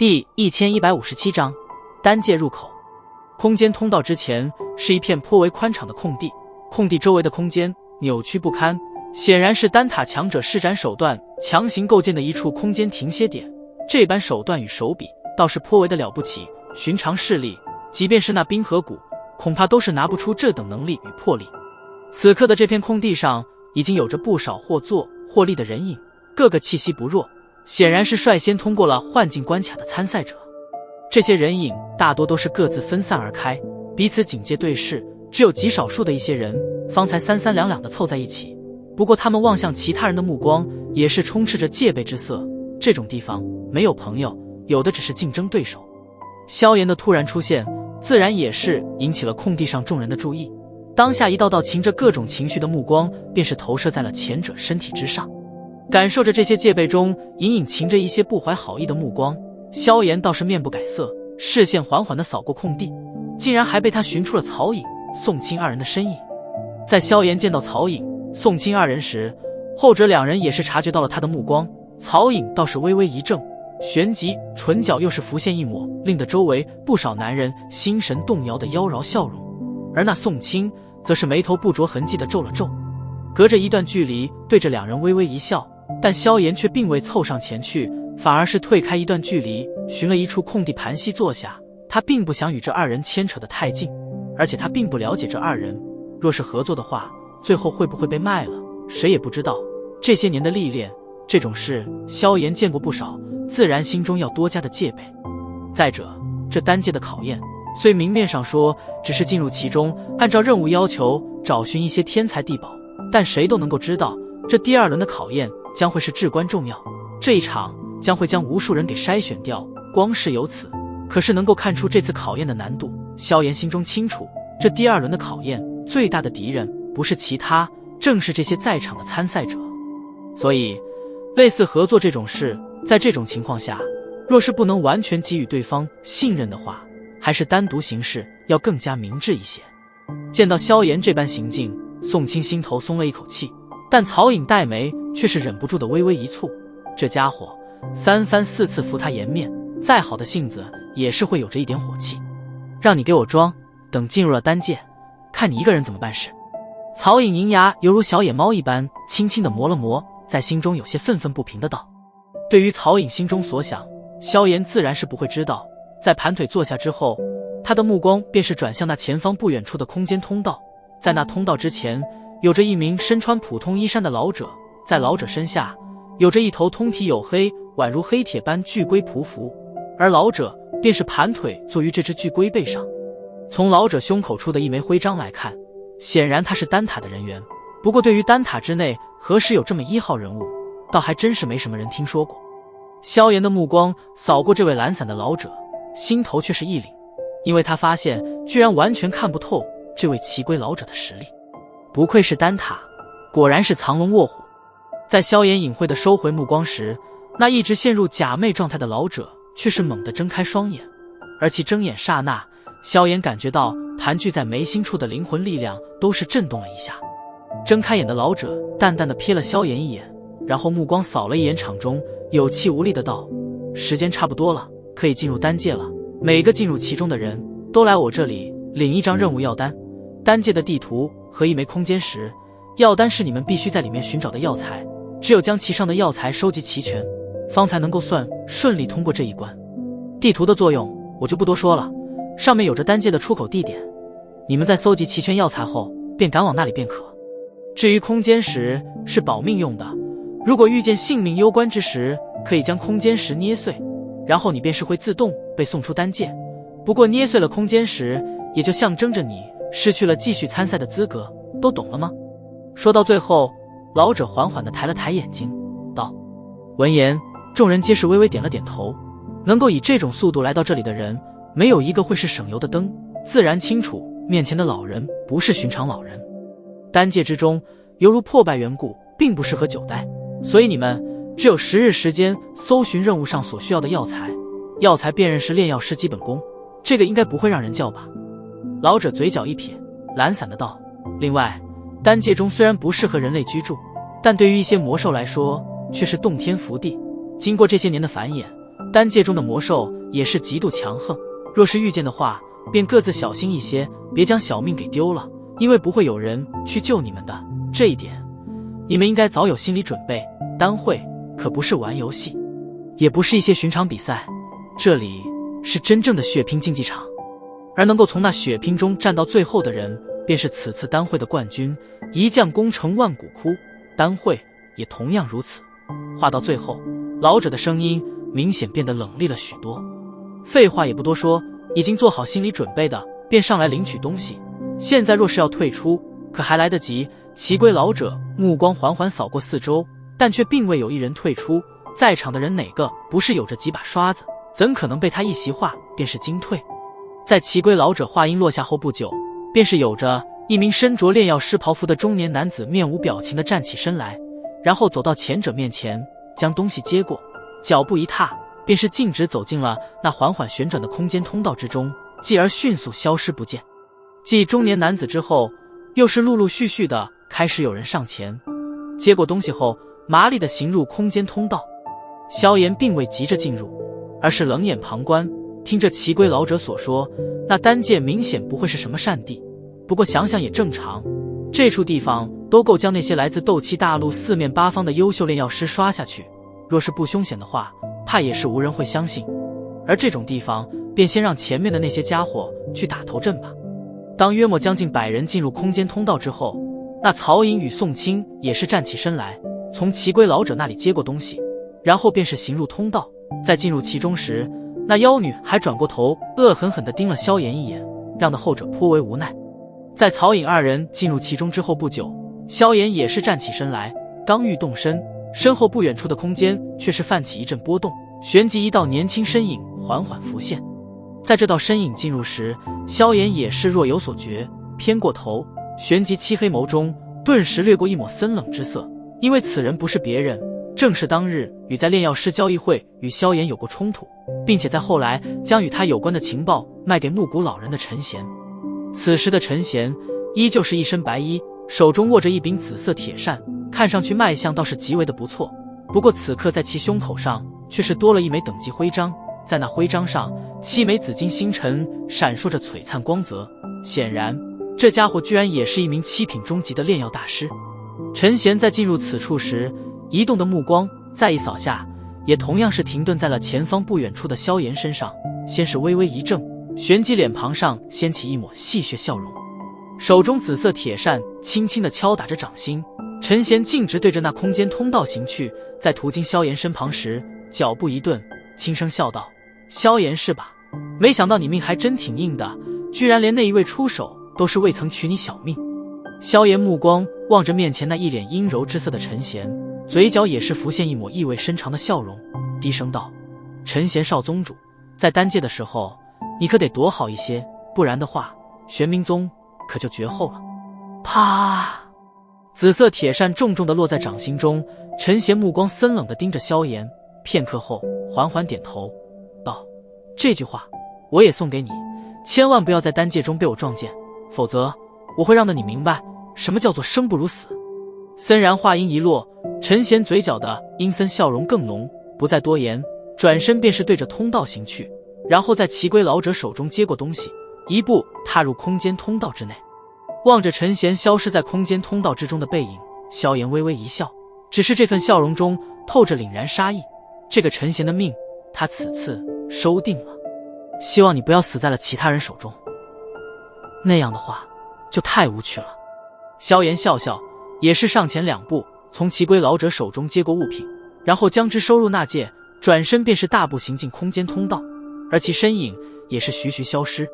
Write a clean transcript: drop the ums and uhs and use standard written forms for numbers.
第1157章单界入口。空间通道之前是一片颇为宽敞的空地，空地周围的空间扭曲不堪，显然是丹塔强者施展手段强行构建的一处空间停歇点。这般手段与手笔倒是颇为的了不起，寻常势力即便是那冰河谷，恐怕都是拿不出这等能力与魄力。此刻的这片空地上已经有着不少或坐或立的人影，个个气息不弱，显然是率先通过了幻境关卡的参赛者。这些人影大多都是各自分散而开，彼此警戒对视，只有极少数的一些人方才三三两两地凑在一起。不过他们望向其他人的目光也是充斥着戒备之色，这种地方没有朋友，有的只是竞争对手。萧炎的突然出现自然也是引起了空地上众人的注意，当下一道道噙着各种情绪的目光便是投射在了前者身体之上。感受着这些戒备中隐隐噙着一些不怀好意的目光，萧炎倒是面不改色，视线缓缓地扫过空地，竟然还被他寻出了曹颖、宋清二人的身影。在萧炎见到曹颖、宋清二人时，后者两人也是察觉到了他的目光。曹颖倒是微微一怔，旋即唇角又是浮现一抹令得周围不少男人心神动摇的妖娆笑容，而那宋清则是眉头不着痕迹地皱了皱，隔着一段距离对着两人微微一笑。但萧炎却并未凑上前去，反而是退开一段距离，寻了一处空地盘膝坐下。他并不想与这二人牵扯得太近，而且他并不了解这二人，若是合作的话，最后会不会被卖了，谁也不知道。这些年的历练，这种事萧炎见过不少，自然心中要多加的戒备。再者，这单界的考验虽明面上说只是进入其中，按照任务要求找寻一些天材地宝，但谁都能够知道，这第二轮的考验将会是至关重要。这一场将会将无数人给筛选掉，光是由此可是能够看出这次考验的难度。萧炎心中清楚，这第二轮的考验最大的敌人不是其他，正是这些在场的参赛者。所以类似合作这种事，在这种情况下，若是不能完全给予对方信任的话，还是单独行事要更加明智一些。见到萧炎这般行径，宋清心头松了一口气，但曹颖黛眉却是忍不住的微微一蹙。这家伙三番四次扶他颜面，再好的性子也是会有着一点火气。让你给我装，等进入了单界，看你一个人怎么办事。曹颖银牙犹如小野猫一般轻轻地磨了磨，在心中有些愤愤不平的道。对于曹颖心中所想，萧炎自然是不会知道。在盘腿坐下之后，他的目光便是转向那前方不远处的空间通道。在那通道之前，有着一名身穿普通衣衫的老者，在老者身下有着一头通体黝黑宛如黑铁般巨龟匍匐，而老者便是盘腿坐于这只巨龟背上。从老者胸口处的一枚徽章来看，显然他是丹塔的人员。不过对于丹塔之内何时有这么一号人物，倒还真是没什么人听说过。萧炎的目光扫过这位懒散的老者，心头却是一凛，因为他发现居然完全看不透这位奇龟老者的实力。不愧是丹塔，果然是藏龙卧虎。在萧炎隐晦地收回目光时，那一直陷入假寐状态的老者却是猛地睁开双眼，而其睁眼刹那，萧炎感觉到盘踞在眉心处的灵魂力量都是震动了一下。睁开眼的老者淡淡地瞥了萧炎一眼，然后目光扫了一眼场中，有气无力的道：时间差不多了，可以进入丹界了。每个进入其中的人都来我这里领一张任务药单，丹界的地图和一枚空间石。药单是你们必须在里面寻找的药材，只有将其上的药材收集齐全，方才能够算顺利通过这一关。地图的作用我就不多说了，上面有着丹界的出口地点，你们在搜集齐全药材后便赶往那里便可。至于空间石是保命用的，如果遇见性命攸关之时，可以将空间石捏碎，然后你便是会自动被送出丹界。不过捏碎了空间石，也就象征着你失去了继续参赛的资格，都懂了吗？说到最后，老者缓缓地抬了抬眼睛道。闻言，众人皆是微微点了点头。能够以这种速度来到这里的人，没有一个会是省油的灯，自然清楚面前的老人不是寻常老人。丹界之中犹如破败缘故，并不适合久待，所以你们只有10日时间搜寻任务上所需要的药材。药材辨认是炼药师基本功，这个应该不会让人叫吧。老者嘴角一撇，懒散的道。另外，丹界中虽然不适合人类居住，但对于一些魔兽来说却是洞天福地。经过这些年的繁衍，丹界中的魔兽也是极度强横，若是遇见的话，便各自小心一些，别将小命给丢了，因为不会有人去救你们的。这一点，你们应该早有心理准备。丹会可不是玩游戏，也不是一些寻常比赛，这里是真正的血拼竞技场，而能够从那血拼中战到最后的人，便是此次丹会的冠军。一将功成万骨枯，丹会也同样如此。话到最后，老者的声音明显变得冷厉了许多。废话也不多说，已经做好心理准备的便上来领取东西，现在若是要退出，可还来得及。奇龟老者目光缓缓扫过四周，但却并未有一人退出。在场的人哪个不是有着几把刷子，怎可能被他一席话便是惊退？在奇龟老者话音落下后不久，便是有着一名身着炼药师袍服的中年男子面无表情地站起身来，然后走到前者面前，将东西接过，脚步一踏，便是径直走进了那缓缓旋转的空间通道之中，继而迅速消失不见。继中年男子之后，又是陆陆续续的开始有人上前，接过东西后麻利地行入空间通道。萧炎并未急着进入，而是冷眼旁观，听着奇龟老者所说，那丹界明显不会是什么善地。不过想想也正常，这处地方都够将那些来自斗气大陆四面八方的优秀炼药师刷下去，若是不凶险的话，怕也是无人会相信。而这种地方，便先让前面的那些家伙去打头阵吧。当约莫将近100人进入空间通道之后，那曹颖与宋清也是站起身来，从奇龟老者那里接过东西，然后便是行入通道。在进入其中时，那妖女还转过头恶狠狠地盯了萧炎一眼，让得后者颇为无奈。在曹颖二人进入其中之后不久，萧炎也是站起身来，刚欲动身，身后不远处的空间却是泛起一阵波动，旋即一道年轻身影缓缓浮现。在这道身影进入时，萧炎也是若有所觉，偏过头，旋即漆黑眸中顿时掠过一抹森冷之色，因为此人不是别人，正是当日与在炼药师交易会与萧炎有过冲突，并且在后来将与他有关的情报卖给木谷老人的陈贤。此时的陈贤依旧是一身白衣，手中握着一柄紫色铁扇，看上去卖相倒是极为的不错。不过此刻在其胸口上却是多了一枚等级徽章，在那徽章上7枚紫金星辰闪烁着璀璨光泽，显然这家伙居然也是一名7品中级的炼药大师。陈贤在进入此处时，移动的目光再一扫下，也同样是停顿在了前方不远处的萧炎身上，先是微微一怔，旋即脸庞上掀起一抹戏谑笑容，手中紫色铁扇轻轻地敲打着掌心。陈贤径直对着那空间通道行去，在途经萧炎身旁时，脚步一顿，轻声笑道：“萧炎是吧？没想到你命还真挺硬的，居然连那一位出手都是未曾取你小命。”萧炎目光望着面前那一脸阴柔之色的陈贤，嘴角也是浮现一抹意味深长的笑容，低声道：“陈贤少宗主，在丹界的时候你可得躲好一些，不然的话玄冥宗可就绝后了。”啪！紫色铁扇重重地落在掌心中，陈贤目光森冷地盯着萧炎，片刻后缓缓点头道：“这句话我也送给你，千万不要在丹界中被我撞见，否则我会让得你明白什么叫做生不如死。”森然话音一落，陈贤嘴角的阴森笑容更浓，不再多言，转身便是对着通道行去，然后在奇龟老者手中接过东西，一步踏入空间通道之内。望着陈贤消失在空间通道之中的背影，萧炎微微一笑，只是这份笑容中透着凛然杀意。这个陈贤的命，他此次收定了。希望你不要死在了其他人手中，那样的话就太无趣了。萧炎笑笑，也是上前2步，从奇龟老者手中接过物品，然后将之收入纳戒，转身便是大步行进空间通道，而其身影也是徐徐消失。